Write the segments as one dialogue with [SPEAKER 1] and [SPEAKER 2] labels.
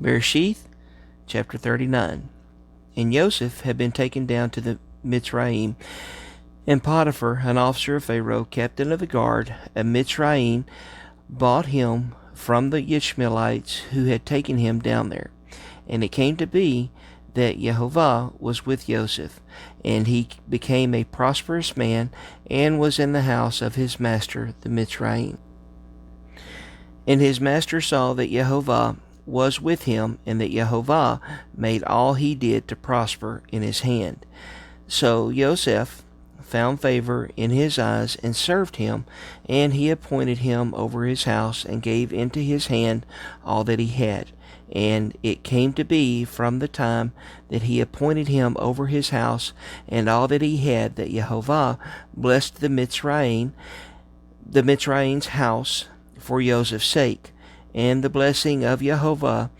[SPEAKER 1] Bereshith, chapter 39. And Joseph had been taken down to the Mitzrayim, and Potiphar, an officer of Pharaoh, captain of the guard at Mitzrayim, bought him from the Ishmaelites who had taken him down there. And it came to be that Jehovah was with Joseph, and he became a prosperous man, and was in the house of his master the Mitzrayim. And his master saw that Jehovah was with him, and that Jehovah made all he did to prosper in his hand. So Joseph found favor in his eyes, and served him, and he appointed him over his house, and gave into his hand all that he had. And it came to be from the time that he appointed him over his house and all that he had, that Jehovah blessed the Mitzrayim's house for Joseph's sake. And the blessing of Jehovah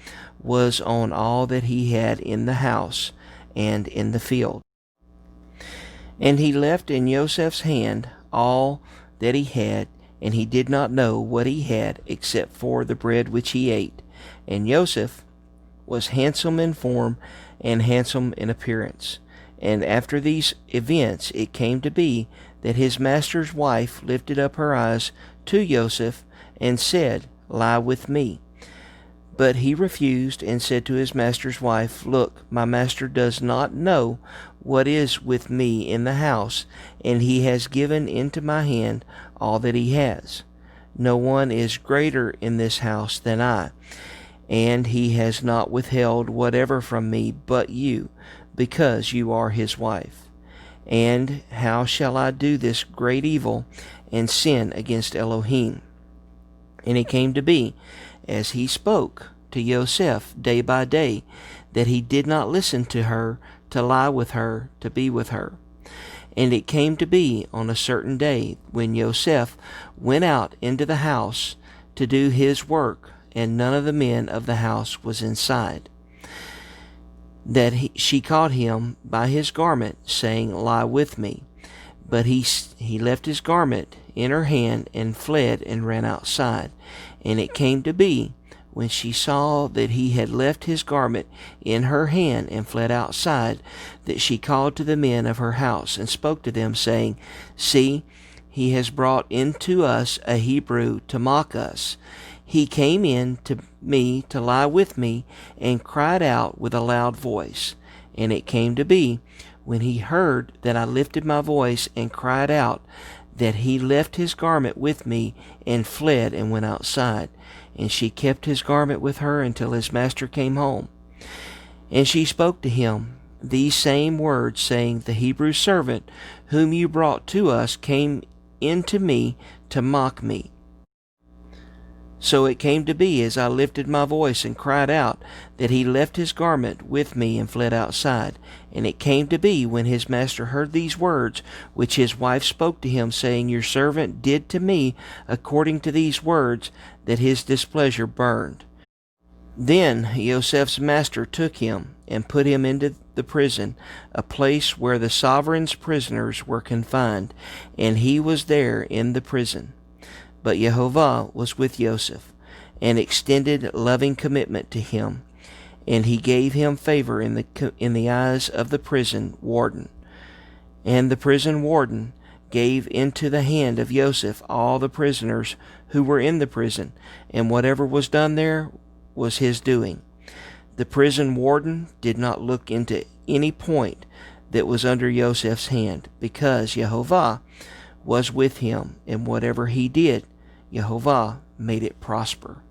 [SPEAKER 1] was on all that he had in the house and in the field. And he left in Joseph's hand all that he had, and he did not know what he had except for the bread which he ate. And Joseph was handsome in form and handsome in appearance. And after these events it came to be that his master's wife lifted up her eyes to Joseph, and said, Lie with me. But he refused, and said to his master's wife, Look, my master does not know what is with me in the house, and he has given into my hand all that he has. No one is greater in this house than I, and he has not withheld whatever from me but you, because you are his wife. And how shall I do this great evil and sin against Elohim? And it came to be, as he spoke to Joseph day by day, that he did not listen to her, to lie with her, to be with her. And it came to be on a certain day, when Joseph went out into the house to do his work, and none of the men of the house was inside, that she caught him by his garment, saying, Lie with me. But he left his garment in her hand, and fled, and ran outside. And it came to be, when she saw that he had left his garment in her hand, and fled outside, that she called to the men of her house, and spoke to them, saying, See, he has brought into us a Hebrew to mock us. He came in to me to lie with me, and cried out with a loud voice. And it came to be, when he heard that I lifted my voice and cried out, that he left his garment with me, and fled, and went outside. And she kept his garment with her until his master came home. And she spoke to him these same words, saying, The Hebrew servant whom you brought to us came in to me to mock me. So it came to be, as I lifted my voice and cried out, that he left his garment with me, and fled outside. And it came to be, when his master heard these words, which his wife spoke to him, saying, Your servant did to me according to these words, that his displeasure burned. Then Joseph's master took him, and put him into the prison, a place where the sovereign's prisoners were confined, and he was there in the prison. But Jehovah was with Joseph, and extended loving commitment to him, and he gave him favor in the eyes of the prison warden. And the prison warden gave into the hand of Joseph all the prisoners who were in the prison, and whatever was done there was his doing. The prison warden did not look into any point that was under Joseph's hand, because Jehovah was with him, and whatever he did, Jehovah made it prosper.